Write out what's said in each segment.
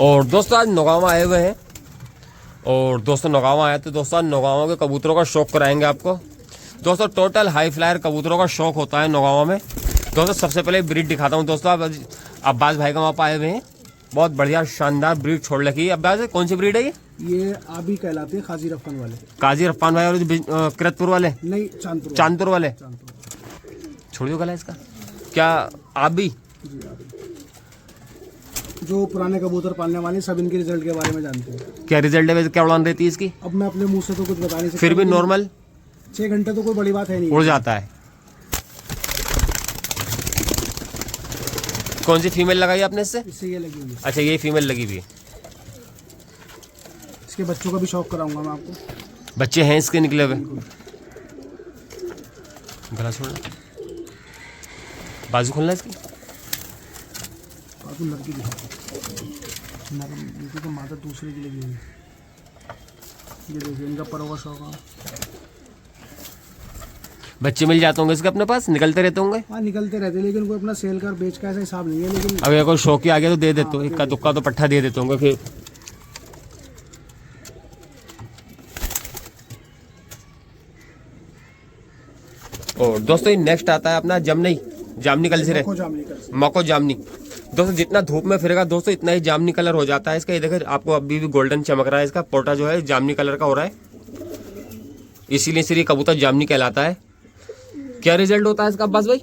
और दोस्तों आज नौगांव आए हुए हैं और दोस्तों नौगांव आए तो दोस्तों नौगांव के कबूतरों का शौक कराएंगे आपको। दोस्तों टोटल हाई फ्लायर कबूतरों का शौक होता है नौगांव में। दोस्तों सबसे पहले ब्रीड दिखाता हूँ दोस्तों। अब अब्बास भाई का वहाँ पर आए हुए हैं, बहुत बढ़िया शानदार ब्रीड छोड़ रखी है। अब्बास कौन सी ब्रीड है ये आबी कहलाते हैं, काजी रफ्फान वाले। काजी रफ्फान भाई और किरतपुर वाले नहीं, चांदपुर वाले। छोड़ियो गला इसका क्या आबी जो पुराने कबूतर पालने वाले सब इनके रिजल्ट के बारे में जानते हैं। क्या रिजल्ट है, क्या उड़ान रहती है इसकी? अब मैं अपने मुंह से तो कुछ बता नहीं सकता, फिर भी नॉर्मल 6 घंटे तो कोई बड़ी बात है नहीं, उड़ जाता है। कौन सी फीमेल लगाई आपने इससे? इससे ये लगी हुई है। अच्छा ये फीमेल लगी हुई है। इसके बच्चों का भी शौक कराऊंगा मैं आपको। बच्चे हैं इसके निकले हुए। गला छोड़ना, बाजू खोलना इसकी। बाजू लड़की दिखाओ, इनकी तो माता दूसरे की लगी हुई है। ये देखिए इनका परों का शौक है। बच्चे मिल जाते होंगे इसके अपने पास, निकलते रहते होंगे। हाँ निकलते रहते, लेकिन कोई अपना सेल कर बेच का ऐसा हिसाब नहीं है। लेकिन अगर कोई शौकी आ गया तो दे देते हो, इक्का दुक्का तो पट्ठा दे देते होंगे फिर। और दोस्तों नेक्स्ट आता है अपना जामनी कल से मको जामनी। दोस्तों जितना धूप में फिरेगा दोस्तों इतना ही जामनी कलर हो जाता है इसका। ये देखिए आपको अभी भी गोल्डन चमक रहा है, इसका पोटा जो है जामनी कलर का हो रहा है, इसीलिए सिर्फ कबूतर जामनी कहलाता है। क्या रिजल्ट होता है इसका अब्बास भाई?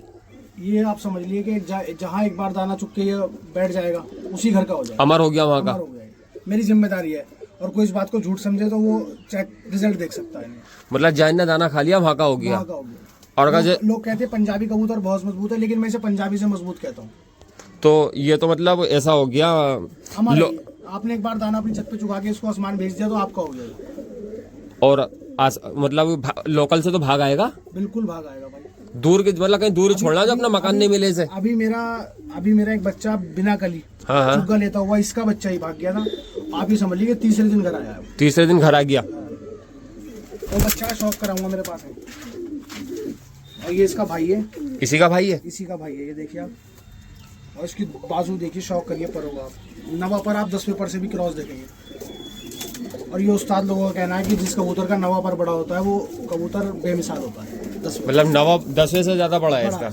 ये आप समझ लिए कि जहाँ एक बार दाना चुप के ये बैठ जाएगा उसी घर का हो जाएगा, अमर हो गया वहाँ का। हो जाएगा। मेरी जिम्मेदारी है, और कोई इस बात को झूठ समझे तो वो चेक रिजल्ट देख सकता है। मतलब जहाँ दाना खा लिया वहाँ का हो गया। और अगर लोग कहते हैं पंजाबी कबूतर बहुत मजबूत है, लेकिन मैं इसे पंजाबी से मजबूत कहता हूँ। तो ये तो मतलब ऐसा हो गया आपने एक बार दाना अपनी छत पे चुका के इसको आसमान भेज दिया तो आपका हो जाएगा। और मतलब लोकल से तो भाग आएगा, बिल्कुल भाग आएगा भाई। दूर के मतलब कहीं दूर छोड़ना जो अपना मकान नहीं मिले से। अभी मेरा एक बच्चा बिना कली चुग्गा लेता हुआ इसका बच्चा ही भाग गया था। आप ही समझ लीजिए तीसरे दिन घर आया। तीसरे दिन घर आ गया। तो बच्चा का शौक कराऊंगा मेरे पास है। और ये इसका भाई है। इसी का भाई है? इसी का भाई है, ये देखिए आप। और इसकी बाजू देखिए, शौक करिए पर होगा आप। नवा पर आप 10वें पर से भी क्रॉस देखेंगे। और ये उस्ताद लोगों का कहना है कि जिस कबूतर का नवा पर बड़ा होता है वो कबूतर बेमिसाल होता है। मतलब नवा 10वें से ज्यादा बड़ा है इसका।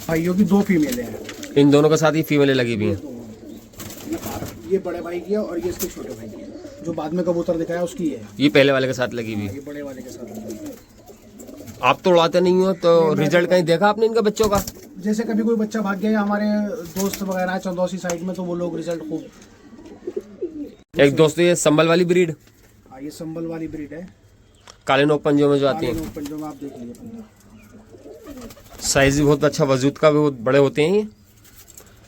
भाइयों की 2 फीमेलें हैं, इन दोनों के साथ ही फीमेलें लगी हुई हैं। ये बड़े भाई की है और ये इसके छोटे भाई की है। जो बाद में कबूतर दिखाया उसकी है, ये पहले वाले के साथ लगी हुई है। ये बड़े वाले के साथ लगी है। आप तो उड़ाते नहीं हो तो रिजल्ट कहीं देखा आपने इनके बच्चों का? जैसे कभी कोई बच्चा भाग गया, हमारे दोस्त वगैरह चंदौसी साइड में, तो वो लोग रिजल्ट खूब। एक दोस्तों ये संभल वाली ब्रीड, ये संभल वाली ब्रीड है, काले नोक पंजों में जो आती है। पंजों में आप देख लीजिए, साइज भी बहुत अच्छा, वजूद का भी बहुत बड़े होते हैं। ये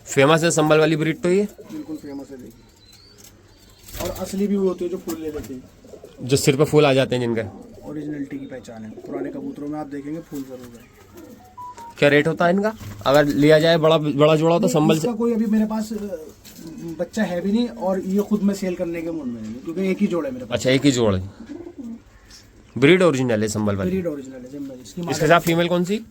फेमस है संभल वाली ब्रीड। तो ये बिल्कुल फेमस है, देखिए। और असली भी होती है जो फूल ले लेते हैं, जो सिर पे फूल आ जाते हैं, जिनका ओरिजिनलिटी की पहचान है। पुराने कबूतरों में आप देखेंगे फूल जरूर है। क्या रेट होता है इनका अगर लिया जाए बड़ा जोड़ा तो संभल से? कोई अभी मेरे पास बच्चा है भी नहीं, और ये खुद में सेल करने के मूड में नहीं, क्योंकि एक ही जोड़ है मेरे पास। अच्छा एक ही जोड़ है। ब्रीड ओरिजिनल है संभल वाली? ब्रीड ओरिजिनल है। इसके साथ फीमेल कौन सी?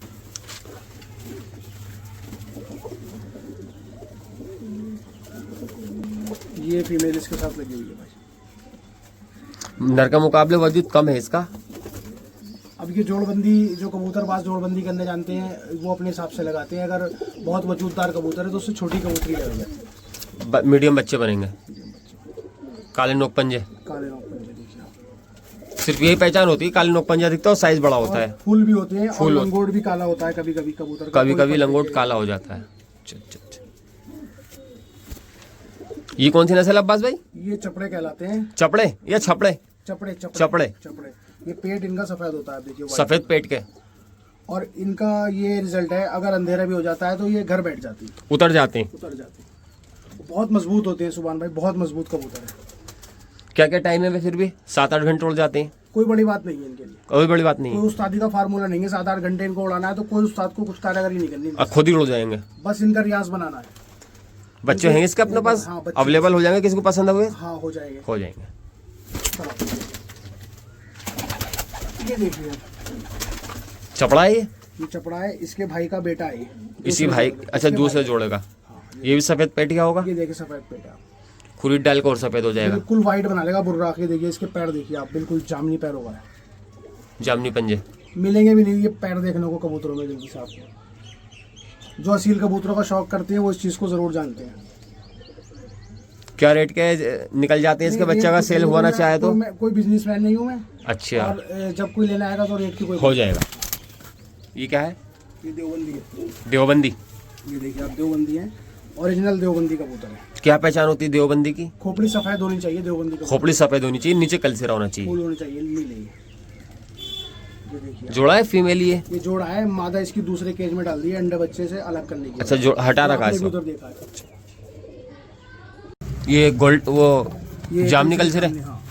ये फीमेल इसके साथ लगी हुई है भाई। नर के मुकाबले वजूद कम है इसका। अब ये जोड़बंदी, जो कबूतरबाज जोड़बंदी करने जानते हैं वो अपने हिसाब से लगाते हैं। अगर बहुत वजूददार कबूतर है तो उससे छोटी कबूतरी लगेगी, मीडियम बच्चे बनेंगे। काले नोक पंजे, काले नोक पंजे देखिए आप। सिर्फ यही पहचान होती है, काले नोक पंजा दिखता है और साइज बड़ा होता है। फूल भी होते हैं, और लंगोट भी काला होता है कभी कभी कबूतर, कभी लंगोट काला हो जाता है। ये कौन सी नस्ल अब्बास भाई? ये चपड़े कहलाते हैं। चपड़े या छपड़े? चपड़े। ये पेट इनका सफेद होता है, देखिए सफेद पेट के। और इनका ये रिजल्ट है, अगर अंधेरा भी हो जाता है तो ये घर बैठ जाती है, उतर जाते हैं। बहुत मजबूत होते हैं सुभान भाई, बहुत मजबूत कबूतर है। क्या क्या टाइम है फिर भी 7-8 घंटे उड़ जाते हैं? कोई बड़ी बात नहीं है इनके लिए, कोई बड़ी बात नहीं है। कोई उस्तादी का फार्मूला नहीं है। 7-8 घंटे इनको उड़ाना है तो कोई उस्ताद को कुछ कारीगरी नहीं करनी, खुद ही उड़ जाएंगे। बस इनका रियाज बनाना है। बच्चे हैं इसके अपने पास? अवेलेबल हो जाएंगे किसी को पसंद हुए? हाँ हो जाएंगे। ये देखिए चपड़ा है ये चपड़ा है, इसके भाई का बेटा है। इसी भाई? अच्छा दूसरे जोड़े का। हाँ, ये भी सफेद पेटिया होगा, ये देखिए सफेद पेटा, खुरीद डाल कर और सफेद हो जाएगा। बिल्कुल व्हाइट बना लेगा बुर्रा के। देखिए इसके पैर देखिए आप, बिल्कुल जामनी पैर होगा, जामनी पंजे मिलेंगे भी नहीं ये पैर देखने को कबूतरों में। देखिए साहब, जो असील कबूतरों का शौक करते हैं वो इस चीज़ को ज़रूर जानते हैं। क्या रेट के निकल जाते हैं इसके बच्चा का सेल होना चाहे तो? कोई बिजनेसमैन नहीं हूँ मैं। अच्छा, और जब कोई लेने आएगा तो रेट की कोई हो जाएगा। ये क्या है? ये देवबंदी है। देवबंदी, ये देखिए आप, देवबंदी है, ओरिजिनल देवबंदी कबूतर है। क्या पहचान होती है देवबंदी की? खोपड़ी सफेद होनी चाहिए देवबंदी का, खोपड़ी सफेद होनी चाहिए, नीचे कलसिरा होना चाहिए, फूल होने चाहिए, नीले। ये देखिए जोड़ा है फीमेल ये जोड़ा है, मादा इसकी दूसरे केज में डाल दी है अंडे बच्चे से अलग करने की। अच्छा, जो हटा रखा है आपने भी इसको। उधर देखा है। ये गोल्ड वो ये जामनी कलसिरा है। हाँ।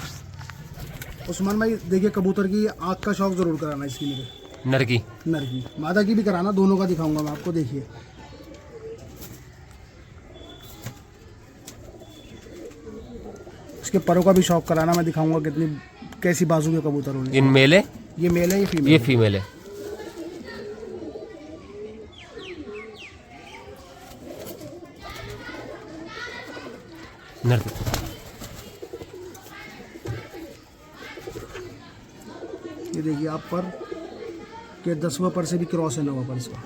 उस्मान भाई देखिए, कबूतर की आँख का शौक जरूर कराना इसकी, मेरे नर की। नर की, मादा की भी कराना, दोनों का दिखाऊंगा मैं आपको। देखिए इसके परों का भी शौक कराना मैं दिखाऊंगा, कितनी कैसी बाजू के कबूतर होने। इन मेल है, ये मेल है, ये फीमेल ये फीमेल है। नर ये देखिए आप पर के 10वां पर से भी क्रॉस है 9वां पर इसका।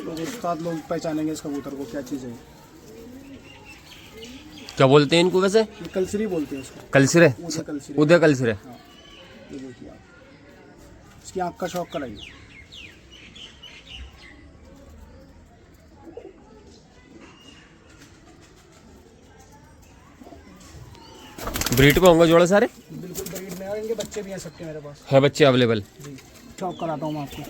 लोग उस्ताद लोग पहचानेंगे इस कबूतर को, क्या चीज़ है। क्या बोलते हैं इनको वैसे? ये कलसरी बोलते हैं इसको, कलसिरे, उदय कलसरी। उदय कलसिरे। हाँ, ये देखिए आप, इसकी आँख का शौक कराइए। ब्रीड पे होंगे जोड़े सारे? बिल्कुल ब्रीड में, और इनके बच्चे भी हैं सबके मेरे पास है, बच्चे अवेलेबल। जी। शौक कराता हूँ मैं आपको।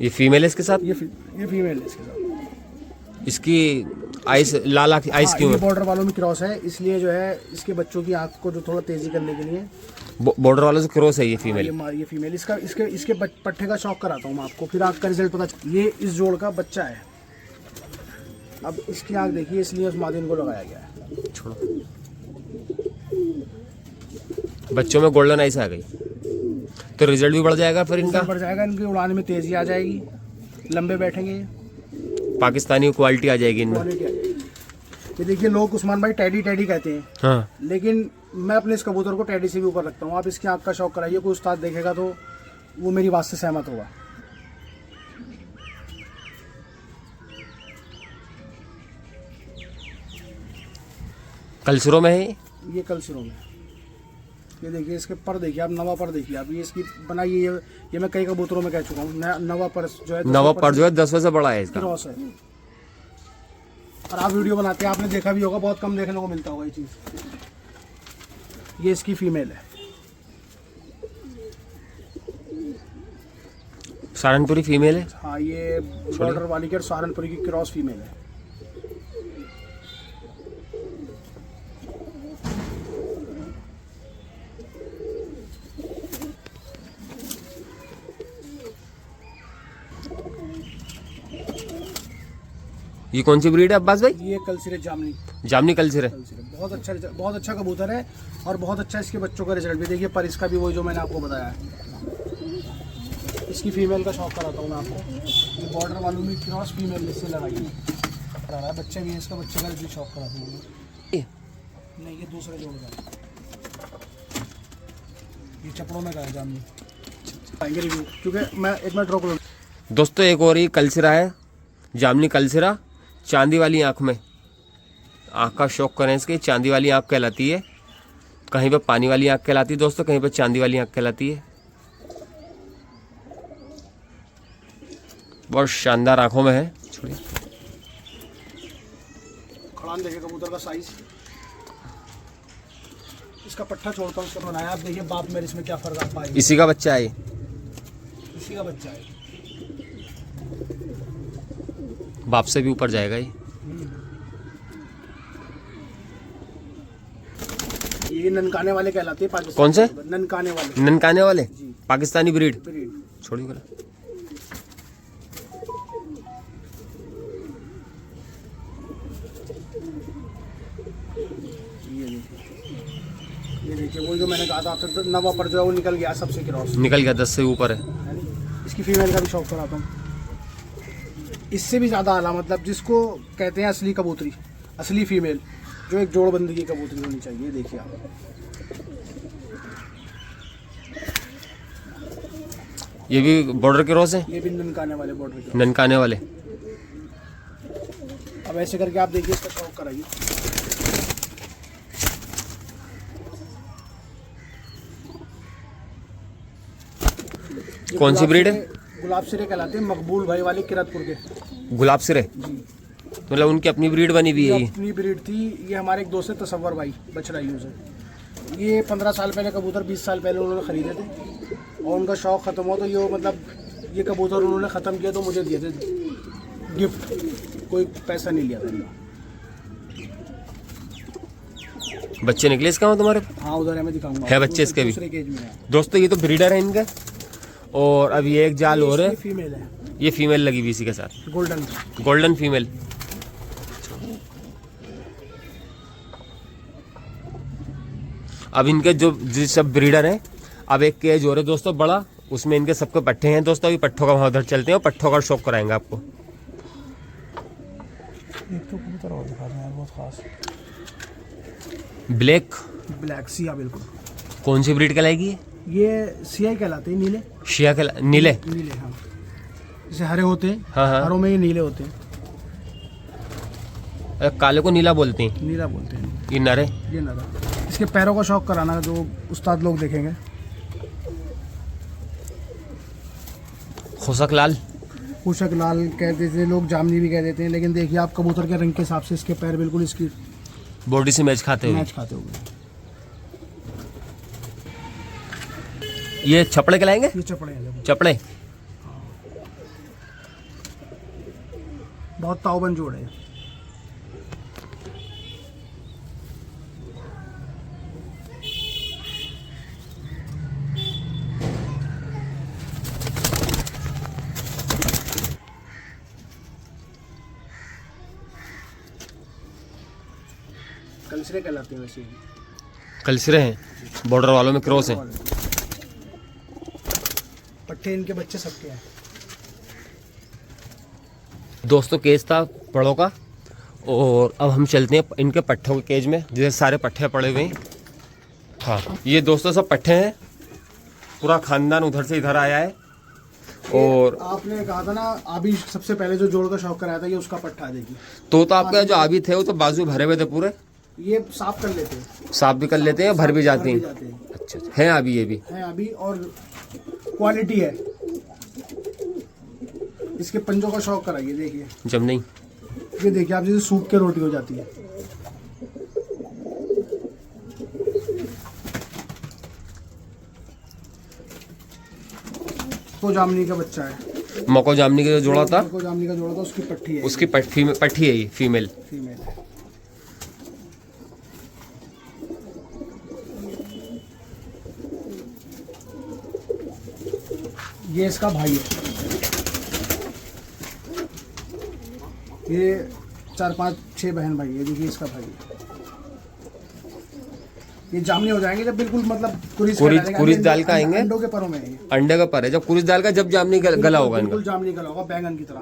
ये फीमेल है इसके साथ? ये फीमेल है इसके साथ। इसकी आइस लाल आइस क्यों ये है? बॉर्डर वालों में क्रॉस है, इसलिए जो है इसके बच्चों की आँख को जो थोड़ा तेजी करने के लिए। बॉर्डर वालों से क्रॉस है ये फीमेल। ये फीमेल, इसका इसके पट्टे का शौक कराता हूँ मैं आपको, फिर आँख का रिजल्ट पता ये इस जोड़ का बच्चा है। अब इसकी आँख देखिए, इसलिए उस मादिन को लगाया गया है। छोड़ो, बच्चों में गोल्डन आइस आ गई तो रिजल्ट भी बढ़ जाएगा फिर इनका। बढ़ जाएगा, इनकी उड़ाने में तेजी आ जाएगी, लंबे बैठेंगे, पाकिस्तानी क्वालिटी आ जाएगी इनमें। क्वालिटी आ जाएगी। ये देखिए, लोग उस्मान भाई टैडी टैडी कहते हैं, हाँ, लेकिन मैं अपने इस कबूतर को टैडी से भी ऊपर रखता हूँ। आप इसकी आँख का शौक कराइए, कोई उस्ताद देखेगा तो वो मेरी बात से सहमत होगा। कलसरों में है ये कलसिरों में। ये देखिए इसके पर देखिए आप, नवा पर देखिए आप, ये इसकी बनाई ये मैं कई कबूतरों में कह चुका हूँ। नवा पर जो है, नवा पर जो है 10वें से बड़ा है इसका। क्रॉस है। और आप वीडियो बनाते हैं, आपने देखा भी होगा, बहुत कम देखने को मिलता होगा ये चीज़। ये इसकी फीमेल है, सहारनपुरी फीमेल है। हाँ, ये बॉर्डर वाली की और सहारनपुरी की क्रॉस फीमेल है। ये कौन सी ब्रीड है अब्बास भाई? ये कलसिरे जामनी, जामनी कलसिरे। बहुत अच्छा कबूतर है, और बहुत अच्छा इसके बच्चों का रिजल्ट भी। देखिए पर इसका भी वही जो मैंने आपको बताया है। इसकी फीमेल का शौक कराता हूँ मैं आपको। ये बॉर्डर वालों में क्रॉस फीमेल इससे लगाई है, बच्चे भी है, इसका बच्चे का भी शौक कराता हूँ मैं। नहीं, ये दूसरे जोड़ का, ये चपड़ों में का है जामनी। आएंगे रिव्यू, क्योंकि मैं एक मिनट रोक लूँ। दोस्तों एक और ही कलसिरा है, जामनी कलसिरा, चांदी वाली आँख में। आँख का शौक करें इसके, चांदी वाली आँख कहलाती है। कहीं पे पानी वाली आँख कहलाती है दोस्तों, कहीं पे चांदी वाली आँख कहलाती है। बहुत शानदार आँखों में है। छोड़िए, खड़ान देखिए कबूतर का साइज। इसका पट्टा छोड़ता हूँ, इसका बनाया। आप देखिए बाप मेरे इसमें क्या फर्क आप पाएंगे। इसी का बच्चा है, इसी का बच्चा है। बाप से भी ऊपर जाएगा ये ननकाने वाले कहलाते हैं पाकिस्तान। कौन से? ननकाने वाले। ननकाने वाले, जी। पाकिस्तानी ब्रीड। ब्रीड। छोड़िए बोला। ये देखिए वो जो मैंने कहा था आपसे नवा पर जो है वो निकल गया सबसे क्रॉस, निकल गया 10 से ऊपर है। है नी? इसकी फीमेल का भी शौक कराता हूँ। इससे भी ज़्यादा आला, मतलब जिसको कहते हैं असली कबूतरी, असली फीमेल, जो एक जोड़बंदी की कबूतरी होनी चाहिए। देखिए आप, ये भी बॉर्डर के रोज है, ये भी ननकाने वाले बॉर्डर के। ननकाने वाले। अब ऐसे करके आप देखिए इसका शौक कराइए। ये कौन सी ब्रीड है? गुलाब सिरे कहलाते हैं, मकबूल भाई वाले किरतपुर के गुलाब सिरे, जी। मतलब उनकी अपनी ब्रीड बनी हुई है ये ये। अपनी ब्रीड थी। ये हमारे एक दोस्त है तसव्वर भाई बचराइयों से। ये 15 साल पहले कबूतर 20 साल पहले उन्होंने ख़रीदे थे, और उनका शौक़ ख़त्म हुआ तो ये मतलब ये कबूतर उन्होंने ख़त्म किया तो मुझे दिए थे गिफ्ट, कोई पैसा नहीं लिया था इनका। बच्चे निकले इसका तुम्हारे? हाँ उधर है, मैं दिखाऊंगा। है बच्चे इसके भी? दूसरे केज में है। दोस्तों ये तो ब्रीडर है इनका, और अब ये एक जाल और है, फीमेल है, ये फीमेल लगी हुई इसी के साथ, गोल्डन। Golden female. अब इनके जो सब ब्रीडर हैं, अब एक केज और है दोस्तों बड़ा, उसमें इनके सबके पट्ठे हैं दोस्तों। अभी पट्ठों का वहाँ उधर चलते हैं और पट्ठों का शौक कराएंगे आपको। एक तो कबूतर और दिखा दें यार, बहुत खास ब्लैक ब्लैक सिया, बिल्कुल। कौन सी ब्रीड कहलाएगी? ये सिया ही कहलाते हैं, नीले शिया कहला, नीले। नीले, हाँ। जैसे हरे होते हैं, हाँ हाँ, हरों में ये नीले होते हैं, काले को नीला बोलते हैं, नीला बोलते हैं। ये नरे। ये नज़र इसके पैरों का शौक कराना, जो उस्ताद लोग देखेंगे। खुशक लाल, कुशक लाल कहते थे लोग, जामनी भी कह देते हैं, लेकिन देखिए आप कबूतर के रंग के हिसाब से इसके पैर बिल्कुल इसकी बॉडी से मैच खाते हुए। मैच खाते हुए। ये छपड़े कहलाएंगे, ये चपड़े हैं, देखो। चपड़े। बहुत ताऊबन जोड़ है। कलसरे कहलाते हैं वैसे। कलसरे हैं, बॉर्डर वालों में क्रॉस हैं। पट्टे इनके बच्चे सबके हैं। दोस्तों केज था पड़ों का, और अब हम चलते हैं इनके पट्ठों के केज में, जैसे सारे पट्टे पड़े हुए हैं। हाँ ये दोस्तों सब पट्टे हैं, पूरा खानदान उधर से इधर आया है। और आपने कहा था ना अभी सबसे पहले जो जोड़ का शौक कराया था, ये उसका पट्टा है, देखिए। तो आपके जो आबी थे वो तो बाजू भरे हुए थे पूरे, ये साफ कर लेते हैं, साफ भी कर लेते हैं, भर भी जाते हैं। हैं। अच्छा है अभी, ये भी है अभी, और क्वालिटी है। इसके पंजों का शौक कराइए, देखिए। जब नहीं, ये देखिए आप, जैसे सूप के रोटी हो जाती है। तो जामनी का बच्चा है, मको जामनी का जो जोड़ा था, को जामनी का जोड़ा था, उसकी पट्टी है, उसकी पट्ठी है ये, फीमेल। फीमेल है। ये इसका भाई है। ये 4 5 6 बहन भाई है, देखिए इसका भाई है। ये जामनी हो जाएंगे जब बिल्कुल मतलब कुरिश दाल का आएंगे, अंडों के परों में है। अंडे का पर है जब कुरिश दाल का, जब जामनी गला होगा इनका, बिल्कुल जामनी गला होगा, बैंगन की तरह।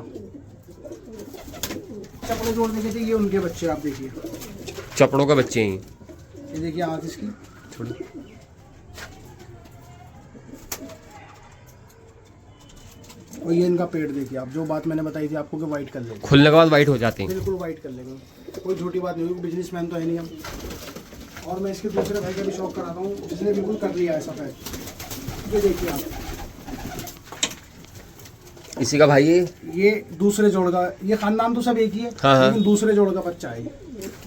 चपड़े जोड़ देखे थे, ये उनके बच्चे आप देखिए। चपड़ों के बच्चे हैं ये देखिए आँख इसकी थोड़ी। और ये इनका पेट देखिए आप, जो बात मैंने बताई थी आपको कि वाइट कर लेंगे, खुलने के बाद वाइट हो जाते हैं। बिल्कुल वाइट कर लेंगे, कोई झूठी बात नहीं होगी, बिजनेसमैन तो है नहीं हम। और मैं इसके दूसरे भाई का भी शौक कराता हूँ, जिसने बिल्कुल कर लिया है सफ़ेद। ये देखिए आप, इसी का भाई है ये दूसरे जोड़ का, ये खानदान तो सब एक ही है, हाँ। लेकिन दूसरे जोड़ का बच्चा है ये।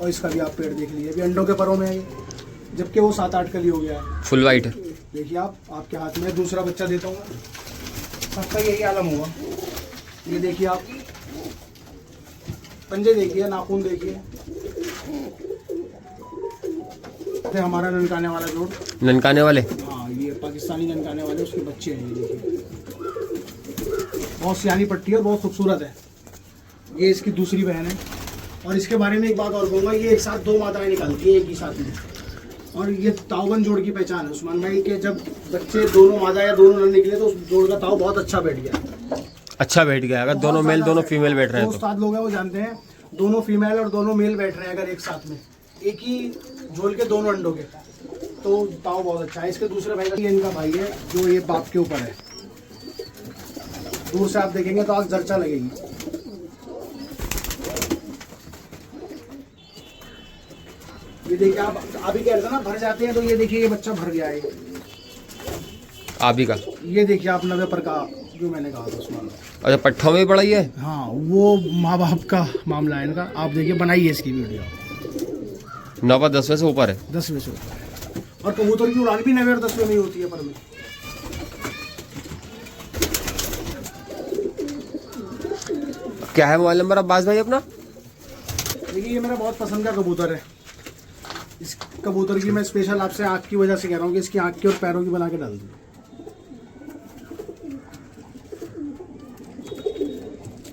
और इसका भी आप पेड़ देख लीजिए, अभी अंडों के परों में है ये, जबकि वो 7 8 कली हो गया है। Full white. देखिए आप, आपके हाथ में दूसरा बच्चा देता हूँ, सबका यही आलम हुआ। ये देखिए आप, पंजे देखिए, नाखून देखिए। फिर हमारा ननकाने वाला जोड़, ननकाने वाले, हाँ ये पाकिस्तानी ननकाने वाले, उसके बच्चे हैं। ये देखिए बहुत सियानी पट्टी है और बहुत खूबसूरत है। ये इसकी दूसरी बहन है, और इसके बारे में एक बात और कहूँगा, ये एक साथ 2 मादाएं निकालती है एक ही साथ में। और ये ताऊबन जोड़ की पहचान है उस्मान भाई के, जब बच्चे दोनों मादा या दोनों न निकले तो उस जोड़ का ताऊ बहुत अच्छा बैठ गया। अच्छा बैठ गया, अगर दोनों मेल दोनों फीमेल बैठ रहे हैं तो उस्ताद लोग हैं वो जानते हैं, दोनों फीमेल और दोनों मेल बैठ रहे हैं अगर एक साथ में, एक ही झोल के दोनों अंडों के, तो ताऊ बहुत अच्छा है। इसके दूसरे भाई का, ये इनका भाई है जो ये बाप के ऊपर है, दूर से आप देखेंगे तो आग जरचा लगेगी। ये देखिए, आप अभी कह रहे थे ना भर जाते हैं, तो ये देखिए ये बच्चा भर गया है। आबी का ये देखिए आप 90 पर का जो मैंने कहा था उस्मान। अच्छा, पट्ठों में पड़ा ही है। हाँ, वो माँ बाप का मामला है इनका। आप देखिए, बनाइए इसकी वीडियो। 9 10वें से ऊपर है, 10वें से ऊपर है। और कबूतर की उड़ान भी 9वें और 10वें में ही होती है पर में। क्या है मोबाइल नंबर अब्बास भाई अपना? देखिए, ये मेरा बहुत पसंद का कबूतर है। इस कबूतर की मैं स्पेशल आपसे आँख की वजह से कह रहा हूँ कि इसकी आँख की और पैरों की बना के डाल दी।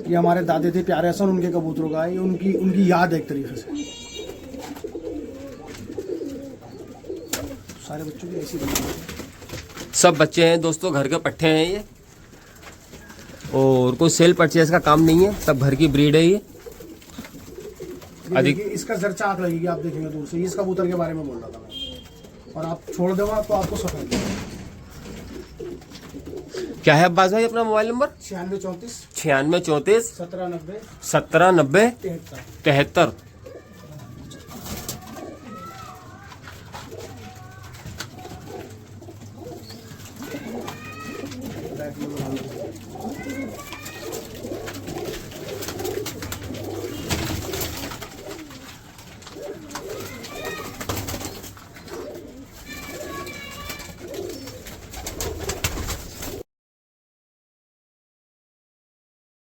ये हमारे दादे थे प्यारे हसन, उनके कबूतरों का है, ये उनकी याद है एक तरीके से। सारे बच्चों की ऐसी बनी है। सब बच्चे हैं दोस्तों, घर के पट्ठे हैं ये, और कोई सेल परचेज का काम नहीं है, सब घर की ब्रीड है ये। अधिक इसका जरचा आँख लगेगी, आप देखेंगे दूर से। इस कबूतर के बारे में बोल रहा था मैं, और आप छोड़ दोगे तो आपको सफेद। क्या है अब्बास भाई अपना मोबाइल नंबर? 96 34 96 34 17 90 17 90 73। 73।